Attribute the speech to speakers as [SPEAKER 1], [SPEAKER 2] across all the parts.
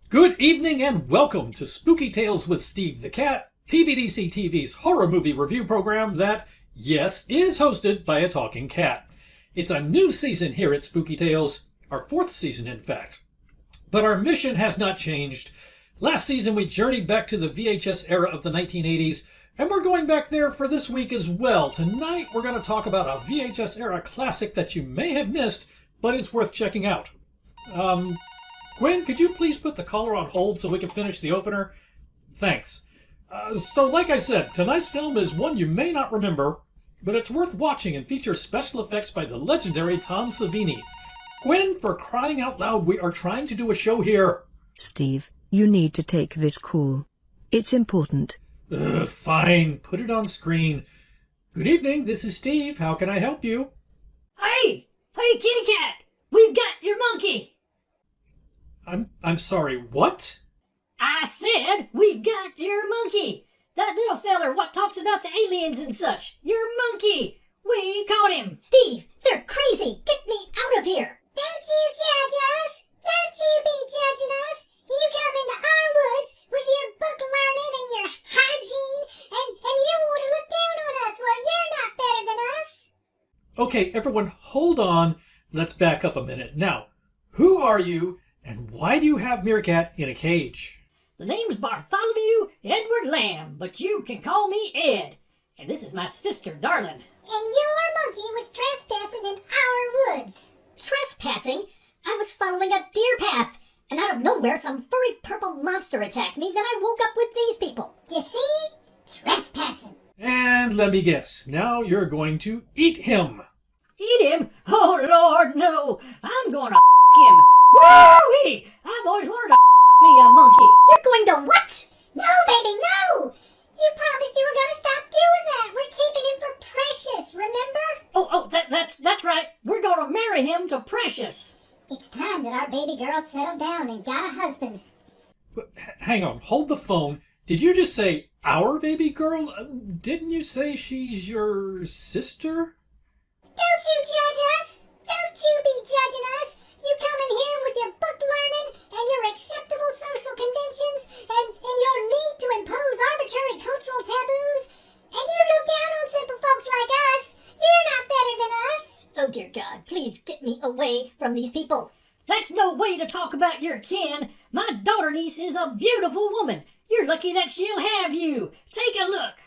[SPEAKER 1] Good evening and welcome to Spooky Tales with Steve the Cat, PBDC TV's horror movie review program that, yes, is hosted by a talking cat. It's a new season here at Spooky Tales, our fourth season in fact. But our mission has not changed. Last season we journeyed back to the VHS era of the 1980s, and we're going back there for this week as well. Tonight we're going to talk about a VHS era classic that you may have missed, but is worth checking out. Gwen, could you please put the caller on hold so we can finish the opener? Thanks. So like I said, tonight's film is one you may not remember, but it's worth watching and features special effects by the legendary Tom Savini. Gwen, for crying out loud, we are trying to do a show here.
[SPEAKER 2] Steve, you need to take this call. It's important.
[SPEAKER 1] Fine, put it on screen. Good evening, this is Steve. How can I help you?
[SPEAKER 3] Hey, kitty cat! We've got your monkey!
[SPEAKER 1] I'm sorry, what?
[SPEAKER 3] I said, we've got your monkey! That little feller what talks about the aliens and such. Your monkey! We caught him!
[SPEAKER 4] Steve, they're crazy! Get me out of here! Don't you judge us! Don't you be judging us! You come into our woods with your book learning and your hygiene, and you want to look down on us. Well, you're not better than us.
[SPEAKER 1] Okay, everyone, hold on. Let's back up a minute. Now, who are you, and why do you have Meerkat in a cage?
[SPEAKER 3] The name's Bartholomew Edward Lamb, but you can call me Ed. And this is my sister, Darlin.
[SPEAKER 4] And your monkey was trespassing in our woods. Trespassing? I was following a deer path, and out of nowhere some furry purple monster attacked me. Then I woke up with these people. You see? Trespassing.
[SPEAKER 1] And let me guess, now you're going to eat him.
[SPEAKER 3] Eat him? Oh, Lord, no. I'm gonna him. Woo-wee! I've always wanted to me a monkey.
[SPEAKER 4] You're going to what? No, baby, no! You promised you were going to stop doing that. We're keeping him for Precious, remember?
[SPEAKER 3] That's right. We're gonna marry him to Precious.
[SPEAKER 4] It's time that our baby girl settled down and got a husband.
[SPEAKER 1] But, hang on, hold the phone. Did you just say our baby girl? Didn't you say she's your sister?
[SPEAKER 4] Don't you judge us! Don't you be judging us! You come in here with your book learning and your acceptable social conventions and your need to impose arbitrary cultural taboos, and you look down on simple folks like us. You're not better than us. Oh dear God, please get me away from these people.
[SPEAKER 3] That's no way to talk about your kin. My daughter niece is a beautiful woman. You're lucky that she'll have you. Take a look.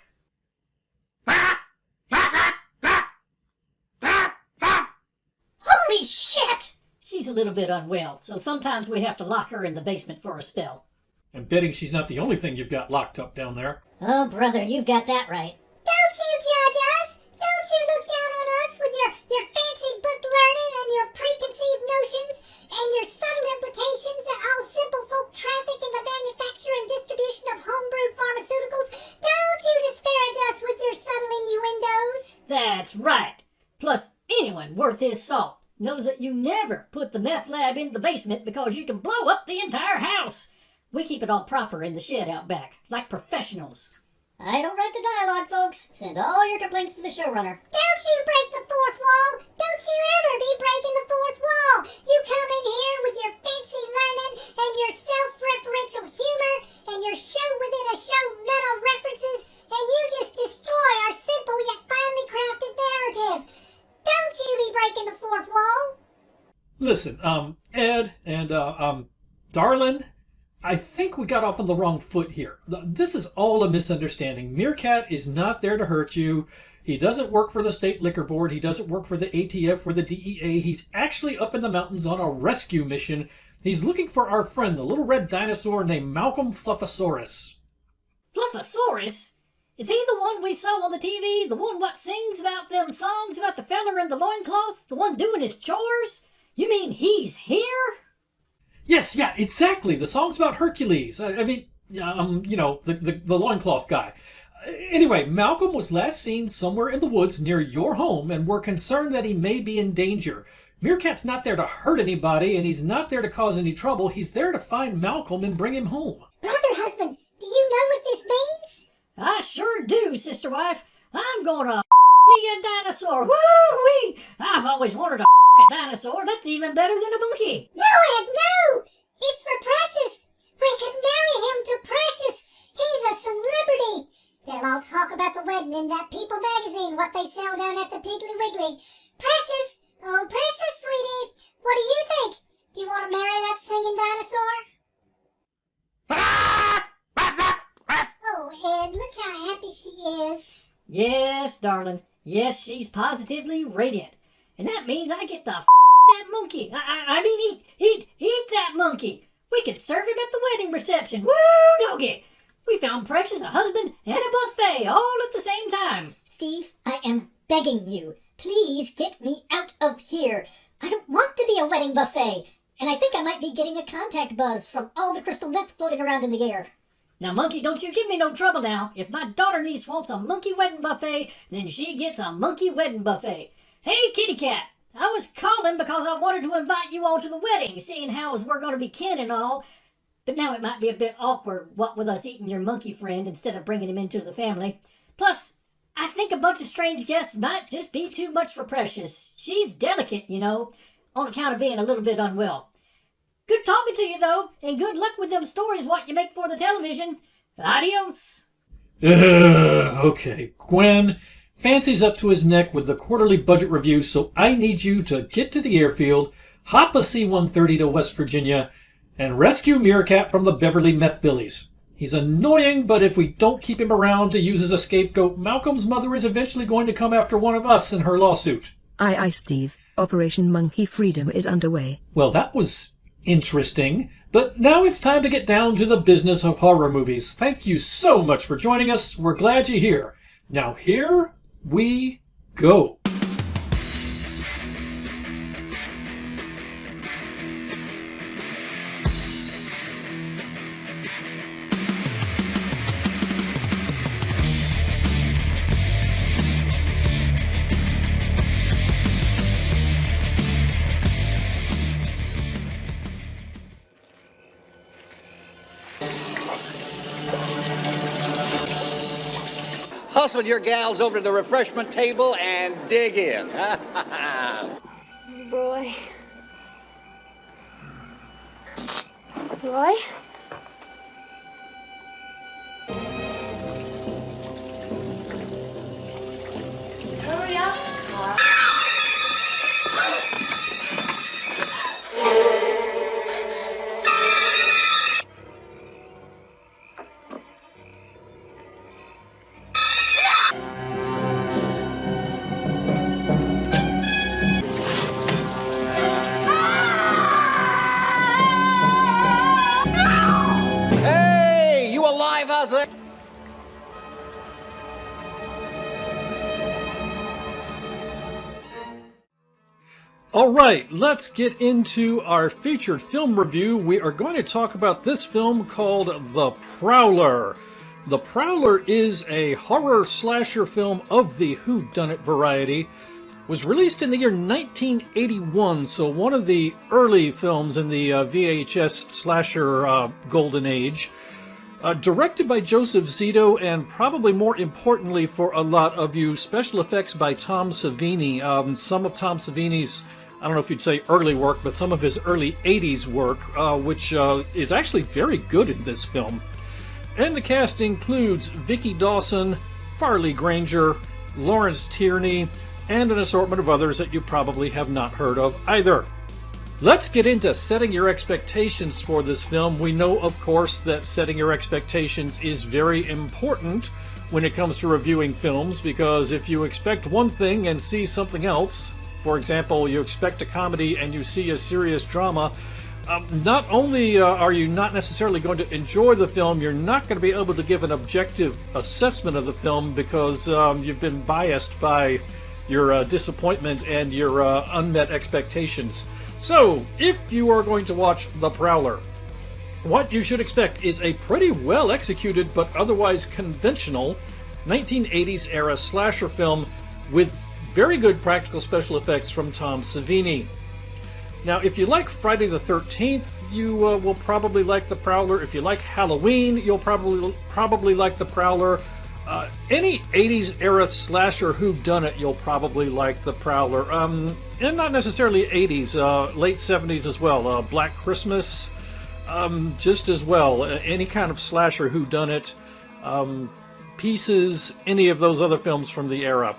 [SPEAKER 4] Holy shit!
[SPEAKER 3] She's a little bit unwell, so sometimes we have to lock her in the basement for a spell.
[SPEAKER 1] I'm betting she's not the only thing you've got locked up down there.
[SPEAKER 4] Oh, brother, you've got that right. Don't you judge us! Don't you look down on us with your fancy book learning and your preconceived notions and your subtle implications that all simple folk traffic in the manufacture and distribution of homebrewed pharmaceuticals. Don't you disparage us with your subtle innuendos.
[SPEAKER 3] That's right. Plus, anyone worth his salt knows that you never put the meth lab in the basement because you can blow up the entire house. We keep it all proper in the shed out back, like professionals.
[SPEAKER 4] I don't write the dialogue, folks. Send all your complaints to the showrunner. Don't you break the fourth wall! Don't you ever be breaking the fourth wall! You come in here with your fancy learning and your self-referential humor and your show-within-a-show meta references, and you just destroy our simple yet finely crafted narrative.
[SPEAKER 1] Listen, Ed and Darlin, I think we got off on the wrong foot here. This is all a misunderstanding. Meerkat is not there to hurt you. He doesn't work for the State Liquor Board. He doesn't work for the ATF or the DEA. He's actually up in the mountains on a rescue mission. He's looking for our friend, the little red dinosaur named Malcolm Fluffosaurus.
[SPEAKER 3] Fluffosaurus? Is he the one we saw on the TV? The one what sings about them songs about the feller in the loincloth? The one doing his chores? You mean he's here?
[SPEAKER 1] Yes, yeah, exactly. The song's about Hercules. The loincloth guy. Anyway, Malcolm was last seen somewhere in the woods near your home, and we're concerned that he may be in danger. Meerkat's not there to hurt anybody, and he's not there to cause any trouble. He's there to find Malcolm and bring him home.
[SPEAKER 4] Brother husband, do you know what this means?
[SPEAKER 3] I sure do, sister wife. I'm gonna me a dinosaur. Woo-wee! I've always wanted a dinosaur. That's even better than a monkey.
[SPEAKER 4] No, Ed, no! It's for Precious. We could marry him to Precious. He's a celebrity. They'll all talk about the wedding in that People magazine, what they sell down at the Piggly Wiggly. Precious, oh Precious, sweetie, what do you think? Do you want to marry that singing dinosaur? Oh, Ed, look how happy she is.
[SPEAKER 3] Yes, darling. Yes, she's positively radiant. And that means I get to that monkey. I mean, eat that monkey. We could serve him at the wedding reception. Woo, doggy. We found Precious a husband and a buffet all at the same time.
[SPEAKER 4] Steve, I am begging you. Please get me out of here. I don't want to be a wedding buffet. And I think I might be getting a contact buzz from all the crystal meth floating around in the air.
[SPEAKER 3] Now, monkey, don't you give me no trouble now. If my daughter niece wants a monkey wedding buffet, then she gets a monkey wedding buffet. Hey, kitty cat. I was calling because I wanted to invite you all to the wedding, seeing how as we're going to be kin and all. But now it might be a bit awkward, what with us eating your monkey friend instead of bringing him into the family. Plus, I think a bunch of strange guests might just be too much for Precious. She's delicate, you know, on account of being a little bit unwell. Good talking to you, though, and good luck with them stories what you make for the television. Adios.
[SPEAKER 1] Okay, Gwen, Fancy's up to his neck with the quarterly budget review, so I need you to get to the airfield, hop a C-130 to West Virginia, and rescue Meerkat from the Beverly Meth-Billies. He's annoying, but if we don't keep him around to use as a scapegoat, Malcolm's mother is eventually going to come after one of us in her lawsuit.
[SPEAKER 2] Aye, Steve. Operation Monkey Freedom is underway.
[SPEAKER 1] Well, that was interesting, but now it's time to get down to the business of horror movies. Thank you so much for joining us. We're glad you're here. Now here we go.
[SPEAKER 5] Hustle your gals over to the refreshment table and dig in.
[SPEAKER 6] Roy. Roy? Hurry up, Carl.
[SPEAKER 5] Hey, you alive out there?
[SPEAKER 1] All right, let's get into our featured film review. We are going to talk about this film called The Prowler. The Prowler is a horror slasher film of the whodunit variety. Was released in the year 1981, so one of the early films in the VHS slasher golden age. Directed by Joseph Zito, and probably more importantly for a lot of you, special effects by Tom Savini. Some of Tom Savini's, I don't know if you'd say early work, but some of his early 80s work, which is actually very good in this film. And the cast includes Vicki Dawson, Farley Granger, Lawrence Tierney, and an assortment of others that you probably have not heard of either. Let's get into setting your expectations for this film. We know, of course, that setting your expectations is very important when it comes to reviewing films, because if you expect one thing and see something else, for example, you expect a comedy and you see a serious drama, not only are you not necessarily going to enjoy the film, you're not going to be able to give an objective assessment of the film because you've been biased by your disappointment and your unmet expectations. So, if you are going to watch The Prowler, what you should expect is a pretty well executed but otherwise conventional 1980s era slasher film with very good practical special effects from Tom Savini. Now, if you like Friday the 13th, you will probably like The Prowler. If you like Halloween, you'll probably like The Prowler. Any 80s era slasher whodunit, you'll probably like The Prowler. And not necessarily 80s, late 70s as well. Black Christmas, just as well. Any kind of slasher whodunit, Pieces, any of those other films from the era.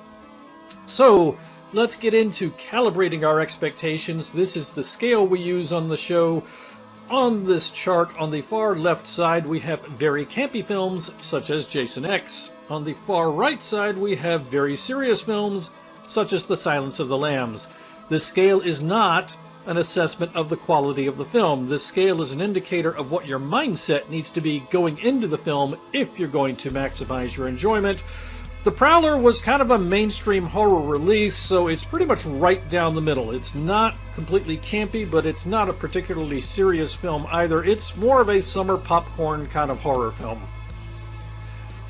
[SPEAKER 1] So, let's get into calibrating our expectations. This is the scale we use on the show. On this chart, on the far left side, we have very campy films, such as Jason X. On the far right side, we have very serious films, such as The Silence of the Lambs. This scale is not an assessment of the quality of the film. This scale is an indicator of what your mindset needs to be going into the film if you're going to maximize your enjoyment. The Prowler was kind of a mainstream horror release, so it's pretty much right down the middle. It's not completely campy, but it's not a particularly serious film either. It's more of a summer popcorn kind of horror film.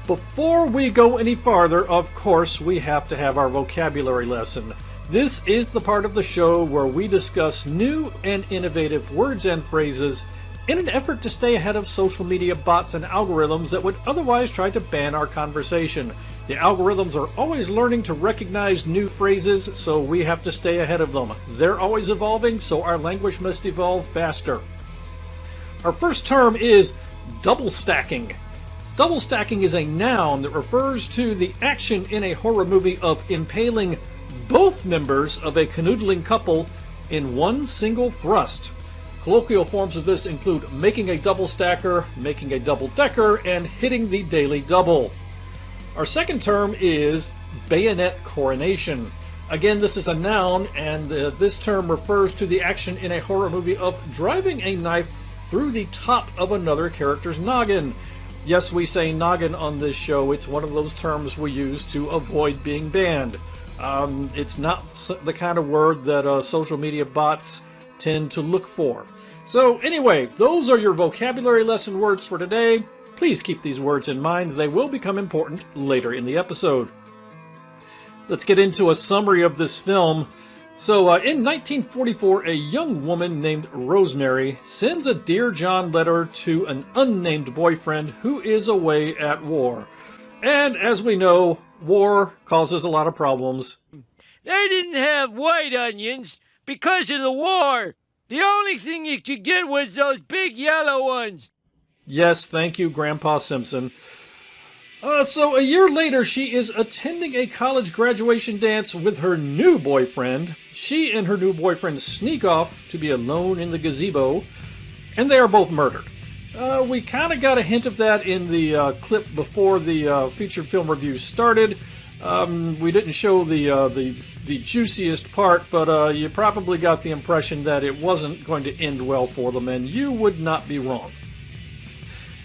[SPEAKER 1] Before we go any farther, of course, we have to have our vocabulary lesson. This is the part of the show where we discuss new and innovative words and phrases in an effort to stay ahead of social media bots and algorithms that would otherwise try to ban our conversation. The algorithms are always learning to recognize new phrases, so we have to stay ahead of them. They're always evolving, so our language must evolve faster. Our first term is double stacking. Double stacking is a noun that refers to the action in a horror movie of impaling both members of a canoodling couple in one single thrust. Colloquial forms of this include making a double stacker, making a double decker, and hitting the daily double. Our second term is bayonet coronation. Again, this is a noun, and this term refers to the action in a horror movie of driving a knife through the top of another character's noggin. Yes, we say noggin on this show. It's one of those terms we use to avoid being banned. It's not the kind of word that social media bots tend to look for. So anyway, those are your vocabulary lesson words for today. Please keep these words in mind. They will become important later in the episode. Let's get into a summary of this film. So, in 1944, a young woman named Rosemary sends a Dear John letter to an unnamed boyfriend who is away at war. And as we know, war causes a lot of problems.
[SPEAKER 7] They didn't have white onions because of the war. The only thing you could get was those big yellow ones.
[SPEAKER 1] Yes, thank you, Grandpa Simpson. So a year later, she is attending a college graduation dance with her new boyfriend. She and her new boyfriend sneak off to be alone in the gazebo, and they are both murdered. We kind of got a hint of that in the clip before the featured film review started. We didn't show the juiciest part, but you probably got the impression that it wasn't going to end well for them, and you would not be wrong.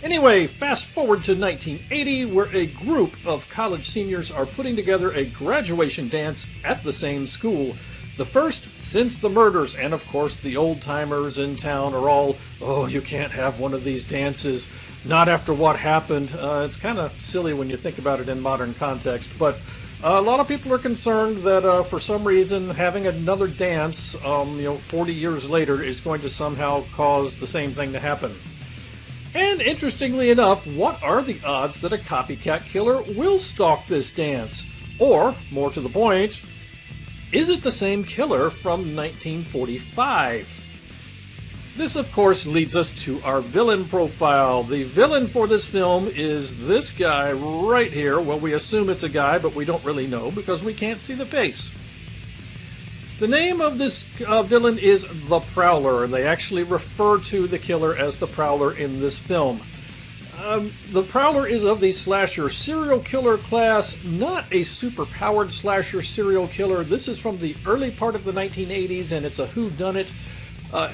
[SPEAKER 1] Anyway, fast forward to 1980, where a group of college seniors are putting together a graduation dance at the same school. The first since the murders, and of course the old-timers in town are all, oh, you can't have one of these dances, not after what happened. It's kind of silly when you think about it in modern context, but a lot of people are concerned that for some reason having another dance, 40 years later is going to somehow cause the same thing to happen. And interestingly enough, what are the odds that a copycat killer will stalk this dance? Or, more to the point, is it the same killer from 1945? This, of course, leads us to our villain profile. The villain for this film is this guy right here. Well, we assume it's a guy, but we don't really know because we can't see the face. The name of this villain is the Prowler, and they actually refer to the killer as the Prowler in this film. The Prowler is of the slasher serial killer class, not a super-powered slasher serial killer. This is from the early part of the 1980s, and it's a whodunit.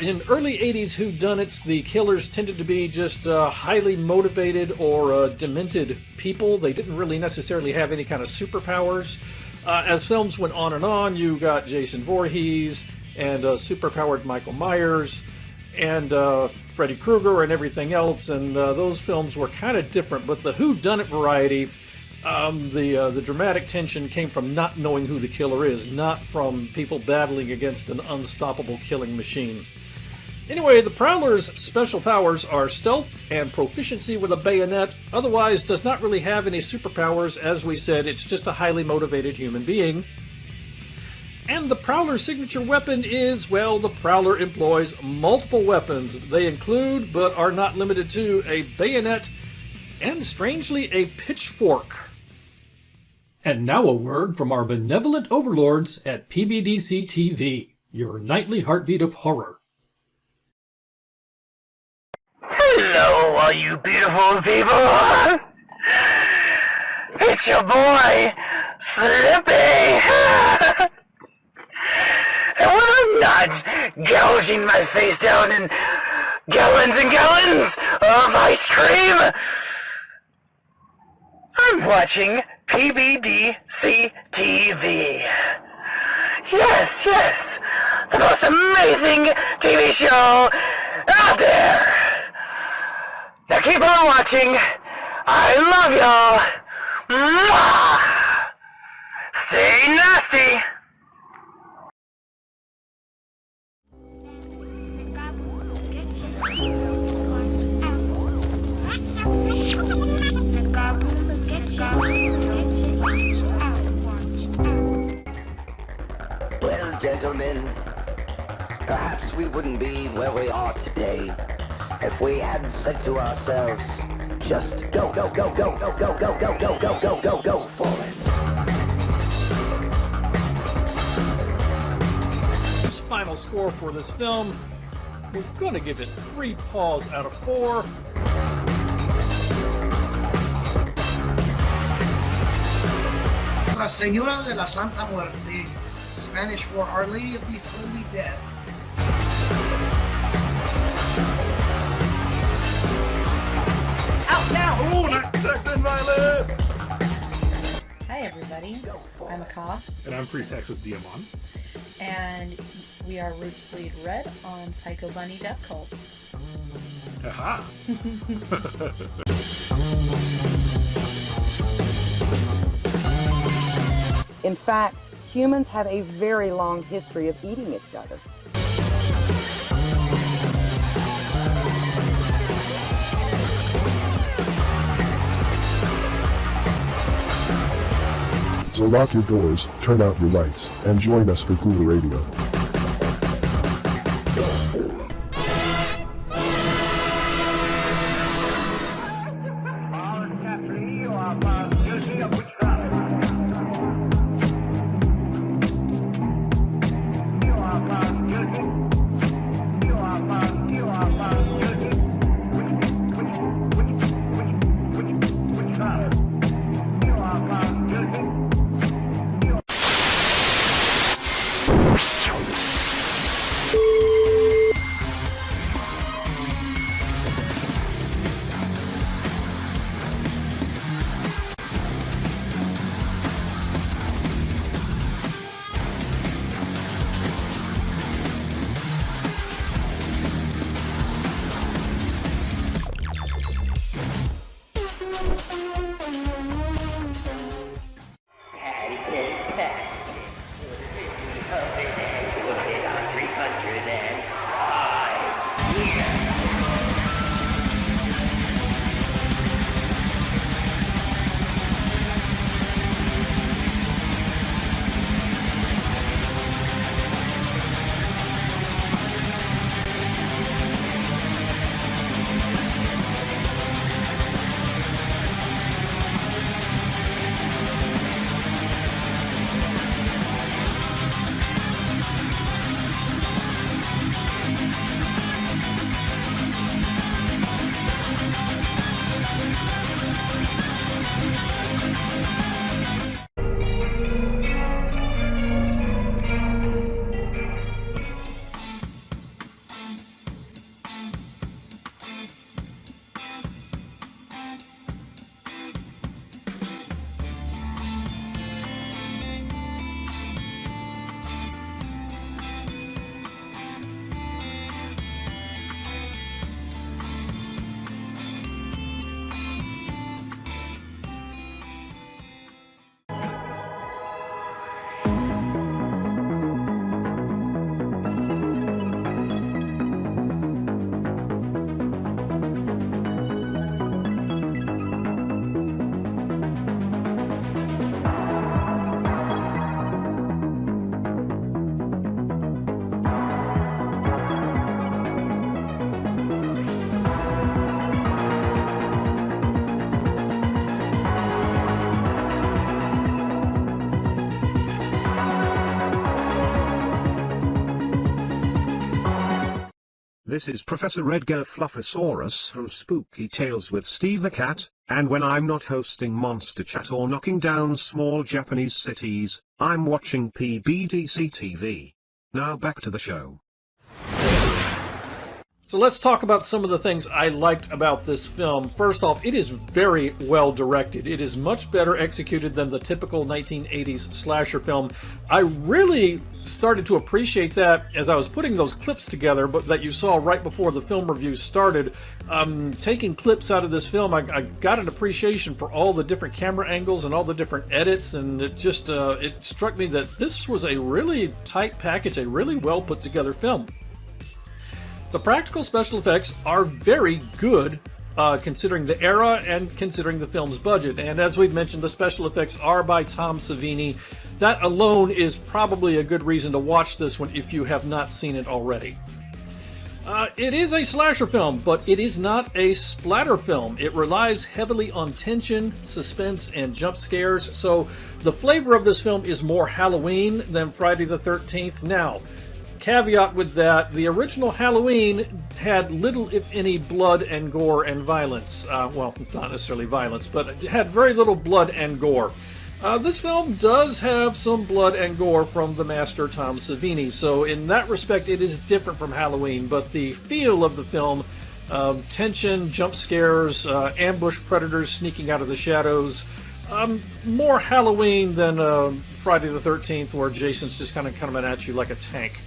[SPEAKER 1] In early 80s whodunits, the killers tended to be just highly motivated or demented people. They didn't really necessarily have any kind of superpowers. As films went on, you got Jason Voorhees and superpowered Michael Myers and Freddy Krueger and everything else, and those films were kind of different. But the whodunit variety, the dramatic tension came from not knowing who the killer is, not from people battling against an unstoppable killing machine. Anyway, the Prowler's special powers are stealth and proficiency with a bayonet, otherwise does not really have any superpowers. As we said, it's just a highly motivated human being. And the Prowler's signature weapon is, well, the Prowler employs multiple weapons. They include, but are not limited to, a bayonet and, strangely, a pitchfork.
[SPEAKER 8] And now a word from our benevolent overlords at PBDC TV, your nightly heartbeat of horror.
[SPEAKER 9] Hello, all you beautiful people. It's your boy, Slippy. And when I'm not gouging my face down in gallons and gallons of ice cream, I'm watching PBDC TV. Yes, the most amazing TV show out there. Now keep on watching. I love y'all. Mwah! Stay nasty.
[SPEAKER 10] Well, gentlemen, perhaps we wouldn't be where we are today if we hadn't said to ourselves, just go, go, go, go, go, go, go, go, go, go, go, go, go for it.
[SPEAKER 1] Final score for this film, we're going to give it 3 paws out of 4.
[SPEAKER 11] Nuestra Señora de la Santa Muerte, Spanish for Our Lady of the Holy Death.
[SPEAKER 12] Out now!
[SPEAKER 13] Oh, not Texan Violet!
[SPEAKER 12] Hi everybody, I'm Akaw.
[SPEAKER 13] And I'm Pre-Sexist Diamond.
[SPEAKER 12] And we are Roots Bleed Red on Psycho Bunny Death Cult.
[SPEAKER 13] Aha!
[SPEAKER 14] In fact, humans have a very long history of eating each other.
[SPEAKER 15] So lock your doors, turn out your lights, and join us for Ghoul Radio.
[SPEAKER 16] This is Professor Edgar Fluffosaurus from Spooky Tales with Steve the Cat, and when I'm not hosting Monster Chat or knocking down small Japanese cities, I'm watching PBDC TV. Now back to the show.
[SPEAKER 1] So let's talk about some of the things I liked about this film. First off, it is very well directed. It is much better executed than the typical 1980s slasher film. I really started to appreciate that as I was putting those clips together, but that you saw right before the film review started. Taking clips out of this film, I got an appreciation for all the different camera angles and all the different edits, and it just it struck me that this was a really tight package, a really well put together film. The practical special effects are very good, considering the era and considering the film's budget. And as we've mentioned, the special effects are by Tom Savini. That alone is probably a good reason to watch this one if you have not seen it already. It is a slasher film, but it is not a splatter film. It relies heavily on tension, suspense, and jump scares, so the flavor of this film is more Halloween than Friday the 13th. Now, caveat with that, the original Halloween had little, if any, blood and gore and violence. Well, not necessarily violence, but it had very little blood and gore. This film does have some blood and gore from the master Tom Savini, so in that respect it is different from Halloween, but the feel of the film, tension, jump scares, ambush predators sneaking out of the shadows, more Halloween than Friday the 13th, where Jason's just kind of coming at you like a tank.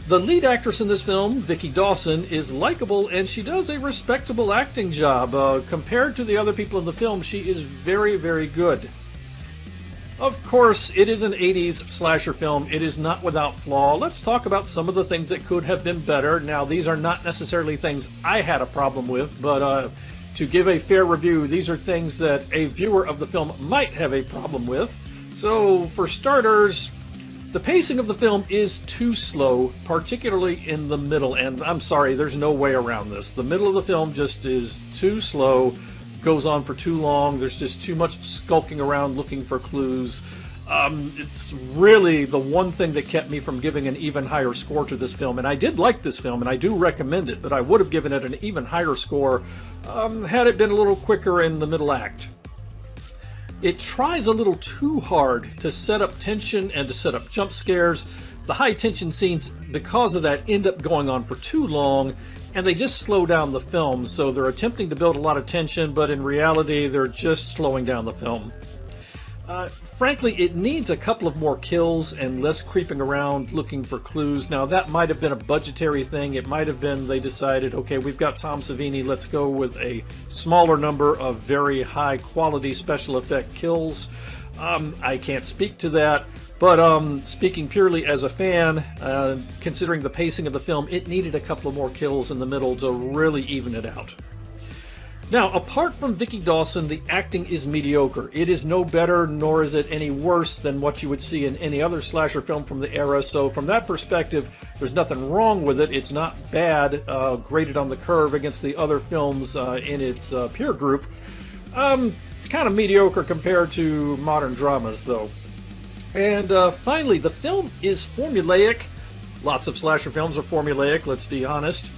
[SPEAKER 1] The lead actress in this film, Vicki Dawson, is likable and she does a respectable acting job. Compared to the other people in the film, she is very, very good. Of course, it is an 80s slasher film. It is not without flaw. Let's talk about some of the things that could have been better. Now, these are not necessarily things I had a problem with, but to give a fair review, these are things that a viewer of the film might have a problem with. So, for starters, the pacing of the film is too slow, particularly in the middle, and I'm sorry, there's no way around this. The middle of the film just is too slow, goes on for too long, there's just too much skulking around looking for clues. It's really the one thing that kept me from giving an even higher score to this film, and I did like this film, and I do recommend it, but I would have given it an even higher score had it been a little quicker in the middle act. It tries a little too hard to set up tension and to set up jump scares. The high tension scenes, because of that, end up going on for too long, and they just slow down the film. So they're attempting to build a lot of tension, but in reality, they're just slowing down the film. Frankly, it needs a couple of more kills and less creeping around looking for clues. Now, that might have been a budgetary thing. It might have been they decided, okay, we've got Tom Savini, let's go with a smaller number of very high-quality special effect kills. I can't speak to that, but speaking purely as a fan, considering the pacing of the film, it needed a couple of more kills in the middle to really even it out. Now, apart from Vicki Dawson, the acting is mediocre. It is no better, nor is it any worse than what you would see in any other slasher film from the era, so from that perspective, there's nothing wrong with it. It's not bad, graded on the curve against the other films in its peer group. It's kind of mediocre compared to modern dramas, though. And finally, the film is formulaic. Lots of slasher films are formulaic, let's be honest.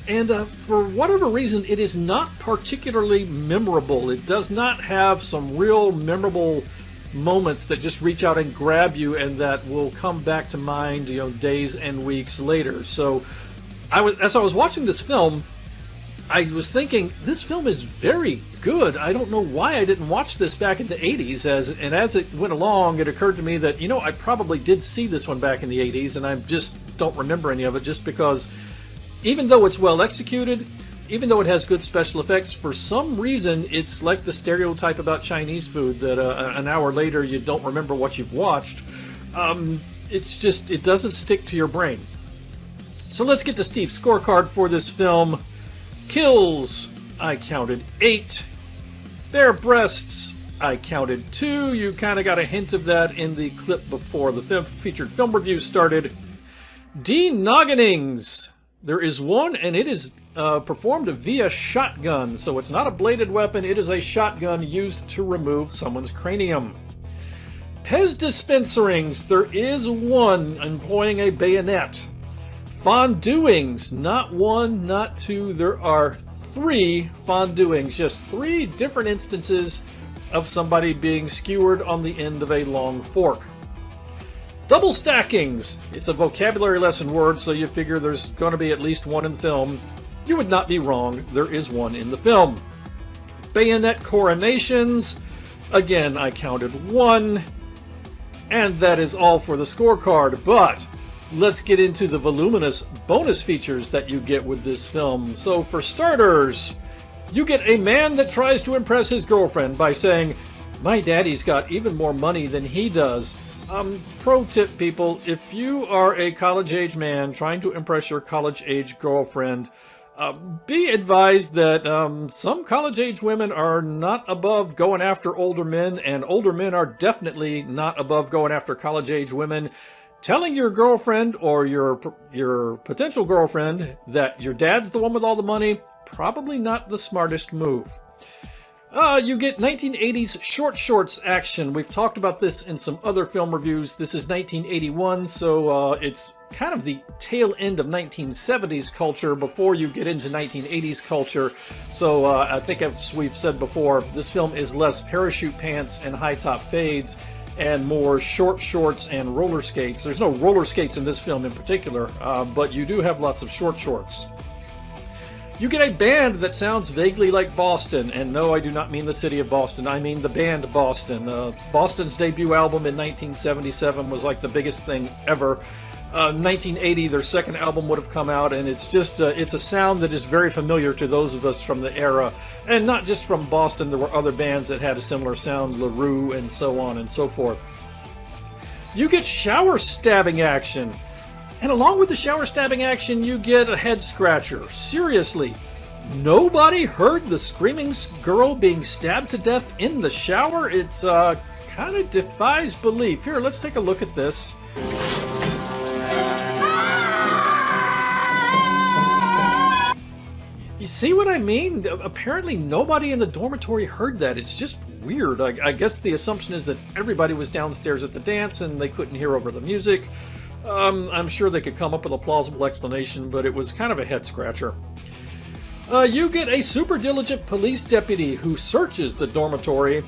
[SPEAKER 1] And for whatever reason, it is not particularly memorable. It does not have some real memorable moments that just reach out and grab you and that will come back to mind, days and weeks later. So, as I was watching this film, I was thinking, this film is very good. I don't know why I didn't watch this back in the 80s. As it went along, it occurred to me that, I probably did see this one back in the 80s, and I just don't remember any of it just because even though it's well executed, even though it has good special effects, for some reason it's like the stereotype about Chinese food that an hour later you don't remember what you've watched. It doesn't stick to your brain. So let's get to Steve's scorecard for this film. Kills, I counted 8. Bare breasts, I counted 2. You kind of got a hint of that in the clip before the featured film review started. Denogginings. There is one, and it is performed via shotgun. So it's not a bladed weapon, it is a shotgun used to remove someone's cranium. Pez dispenserings. There is one employing a bayonet. Fondue-ings, not one, not two, there are 3 fondue-ings, just 3 different instances of somebody being skewered on the end of a long fork. Double stackings, it's a vocabulary lesson word, so you figure there's going to be at least one in the film. You would not be wrong, there is one in the film. Bayonet coronations, again I counted 1, and that is all for the scorecard, but let's get into the voluminous bonus features that you get with this film. So for starters, you get a man that tries to impress his girlfriend by saying, "My daddy's got even more money than he does." Pro tip, people, if you are a college-age man trying to impress your college-age girlfriend, be advised that some college-age women are not above going after older men, and older men are definitely not above going after college-age women. Telling your girlfriend or your potential girlfriend that your dad's the one with all the money, probably not the smartest move. You get 1980s short shorts action. We've talked about this in some other film reviews. This is 1981, so it's kind of the tail end of 1970s culture before you get into 1980s culture. So I think, as we've said before, this film is less parachute pants and high top fades and more short shorts and roller skates. There's no roller skates in this film in particular, but you do have lots of short shorts. You get a band that sounds vaguely like Boston, and no, I do not mean the city of Boston, I mean the band Boston. Boston's debut album in 1977 was like the biggest thing ever. 1980, their second album would have come out, and it's just it's a sound that is very familiar to those of us from the era. And not just from Boston, there were other bands that had a similar sound, LaRue and so on and so forth. You get shower stabbing action. And along with the shower stabbing action, you get a head scratcher. Seriously, nobody heard the screaming girl being stabbed to death in the shower? It's kind of defies belief. Here, let's take a look at this. You see what I mean? Apparently nobody in the dormitory heard that. It's just weird. I guess the assumption is that everybody was downstairs at the dance and they couldn't hear over the music. I'm sure they could come up with a plausible explanation, but it was kind of a head scratcher. You get a super diligent police deputy who searches the dormitory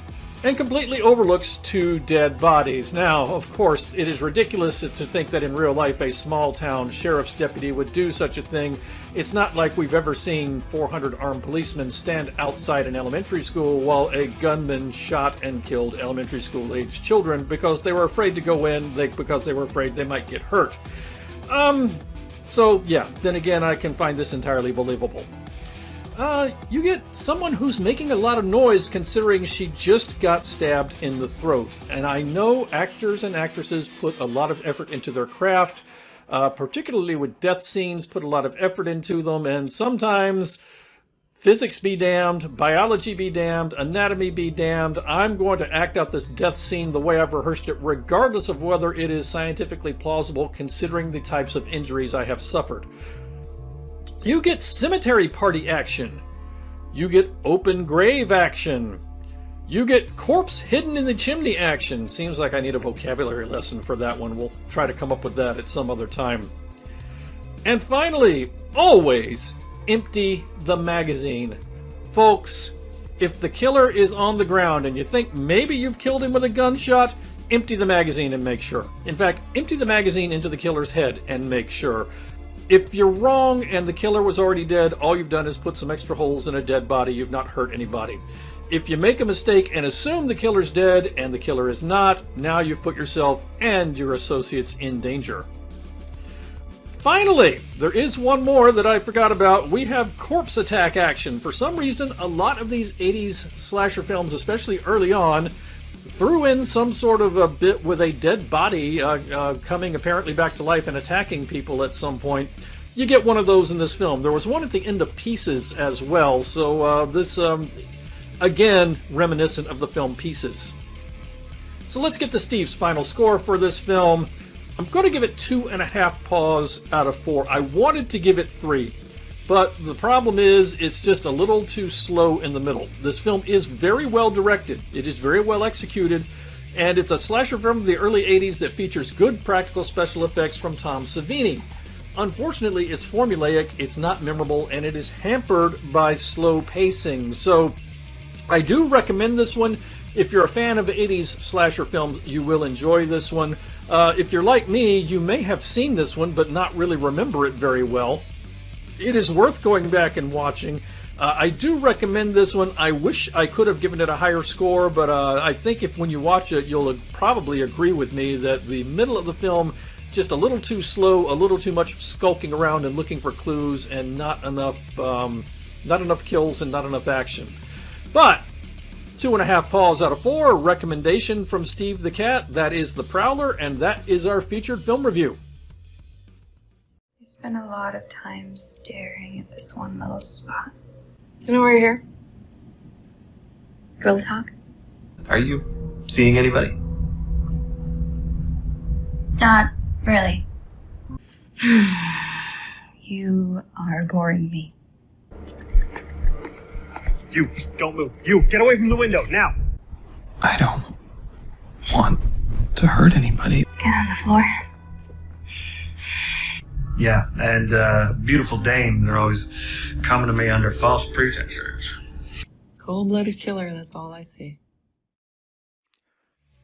[SPEAKER 1] and completely overlooks 2 dead bodies. Now, of course, it is ridiculous to think that in real life a small-town sheriff's deputy would do such a thing. It's not like we've ever seen 400 armed policemen stand outside an elementary school while a gunman shot and killed elementary school-aged children because they were afraid to go in, because they were afraid they might get hurt. So, yeah, then again, I can find this entirely believable. You get someone who's making a lot of noise considering she just got stabbed in the throat. And I know actors and actresses put a lot of effort into their craft, particularly with death scenes, put a lot of effort into them, and sometimes physics be damned, biology be damned, anatomy be damned. I'm going to act out this death scene the way I've rehearsed it, regardless of whether it is scientifically plausible considering the types of injuries I have suffered. You get cemetery party action. You get open grave action. You get corpse hidden in the chimney action. Seems like I need a vocabulary lesson for that one. We'll try to come up with that at some other time. And finally, always empty the magazine. Folks, if the killer is on the ground and you think maybe you've killed him with a gunshot, empty the magazine and make sure. In fact, empty the magazine into the killer's head and make sure. If you're wrong and the killer was already dead, all you've done is put some extra holes in a dead body. You've not hurt anybody. If you make a mistake and assume the killer's dead and the killer is not, now you've put yourself and your associates in danger. Finally, there is one more that I forgot about. We have corpse attack action. For some reason, a lot of these 80s slasher films, especially early on, threw in some sort of a bit with a dead body coming apparently back to life and attacking people at some point. You get one of those in this film. There was one at the end of Pieces as well, so this, again, reminiscent of the film Pieces. So let's get to Steve's final score for this film. I'm going to give it 2.5 paws out of 4. I wanted to give it 3. But the problem is, it's just a little too slow in the middle. This film is very well directed. It is very well executed. And it's a slasher film of the early 80s that features good practical special effects from Tom Savini. unfortunately, it's formulaic, it's not memorable, and it is hampered by slow pacing. So I do recommend this one. If you're a fan of 80s slasher films, you will enjoy this one. If you're like me, you may have seen this one but not really remember it very well. It is worth going back and watching. I do recommend this one. I wish I could have given it a higher score, but I think when you watch it, you'll probably agree with me that the middle of the film, just a little too slow, a little too much skulking around and looking for clues, and not enough kills and not enough action. But 2.5 paws out of 4, recommendation from Steve the Cat. That is The Prowler, and that is our featured film review.
[SPEAKER 17] I spent a lot of time staring at this one little spot. Do you know why you're here? Real talk?
[SPEAKER 18] Are you seeing anybody?
[SPEAKER 17] Not really. You are boring me.
[SPEAKER 18] You, don't move. You, get away from the window, now! I don't want to hurt anybody.
[SPEAKER 17] Get on the floor.
[SPEAKER 18] Yeah, and beautiful dames are always coming to me under false pretenses.
[SPEAKER 17] Cold-blooded killer, that's all I see.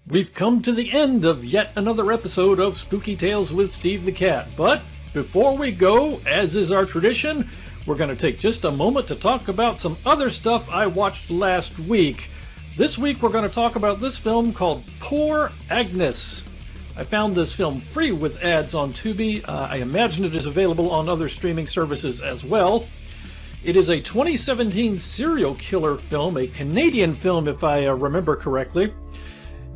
[SPEAKER 1] We've come to the end of yet another episode of Spooky Tales with Steve the Cat. But before we go, as is our tradition, we're going to take just a moment to talk about some other stuff I watched last week. This week we're going to talk about this film called Poor Agnes. I found this film free with ads on Tubi. I imagine it is available on other streaming services as well. It is a 2017 serial killer film, a Canadian film if I remember correctly.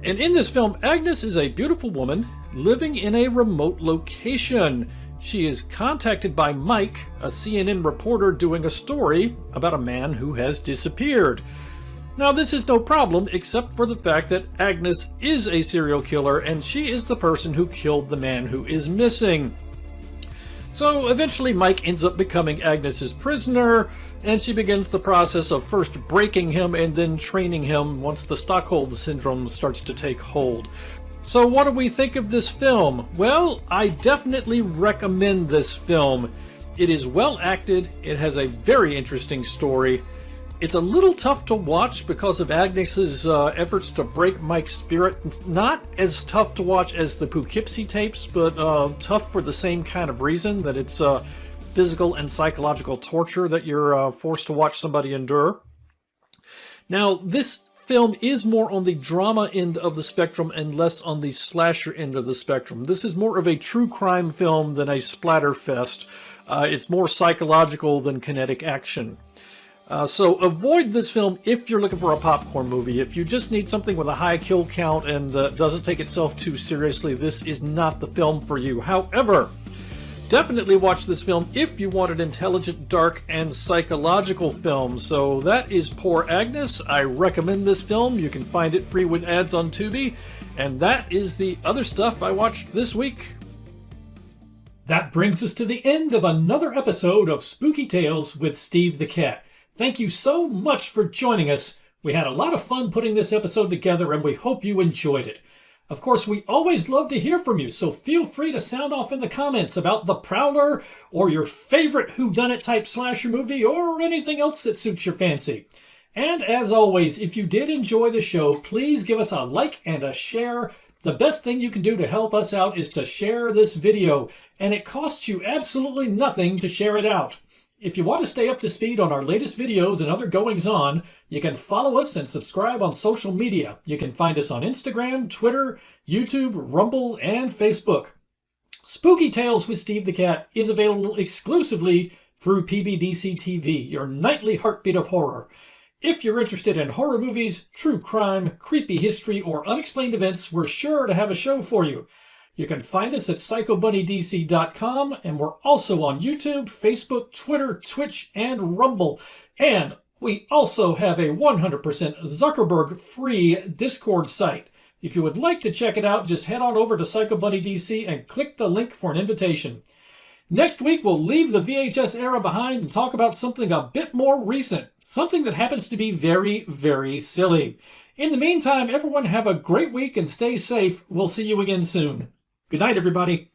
[SPEAKER 1] And in this film, Agnes is a beautiful woman living in a remote location. She is contacted by Mike, a CNN reporter doing a story about a man who has disappeared. Now, this is no problem except for the fact that Agnes is a serial killer and she is the person who killed the man who is missing. So eventually Mike ends up becoming Agnes's prisoner, and she begins the process of first breaking him and then training him once the Stockholm Syndrome starts to take hold. So what do we think of this film? Well, I definitely recommend this film. It is well acted, it has a very interesting story. It's a little tough to watch because of Agnes's efforts to break Mike's spirit. Not as tough to watch as the Poughkeepsie tapes, but tough for the same kind of reason, that it's physical and psychological torture that you're forced to watch somebody endure. Now, this film is more on the drama end of the spectrum and less on the slasher end of the spectrum. This is more of a true crime film than a splatterfest. It's more psychological than kinetic action. So avoid this film if you're looking for a popcorn movie. If you just need something with a high kill count and doesn't take itself too seriously, this is not the film for you. However, definitely watch this film if you want an intelligent, dark, and psychological film. So that is Poor Agnes. I recommend this film. You can find it free with ads on Tubi. And that is the other stuff I watched this week.
[SPEAKER 8] That brings us to the end of another episode of Spooky Tales with Steve the Cat. Thank you so much for joining us. We had a lot of fun putting this episode together, and we hope you enjoyed it. Of course, we always love to hear from you, so feel free to sound off in the comments about The Prowler, or your favorite whodunit type slasher movie, or anything else that suits your fancy. And as always, if you did enjoy the show, please give us a like and a share. The best thing you can do to help us out is to share this video, and it costs you absolutely nothing to share it out. If you want to stay up to speed on our latest videos and other goings-on, you can follow us and subscribe on social media. You can find us on Instagram, Twitter, YouTube, Rumble, and Facebook. Spooky Tales with Steve the Cat is available exclusively through PBDC TV, your nightly heartbeat of horror. If you're interested in horror movies, true crime, creepy history, or unexplained events, we're sure to have a show for you. You can find us at psychobunnydc.com, and we're also on YouTube, Facebook, Twitter, Twitch, and Rumble. And we also have a 100% Zuckerberg-free Discord site. If you would like to check it out, just head on over to PsychoBunnyDC and click the link for an invitation. Next week, we'll leave the VHS era behind and talk about something a bit more recent, something that happens to be very, very silly. In the meantime, everyone have a great week and stay safe. We'll see you again soon. Good night, everybody.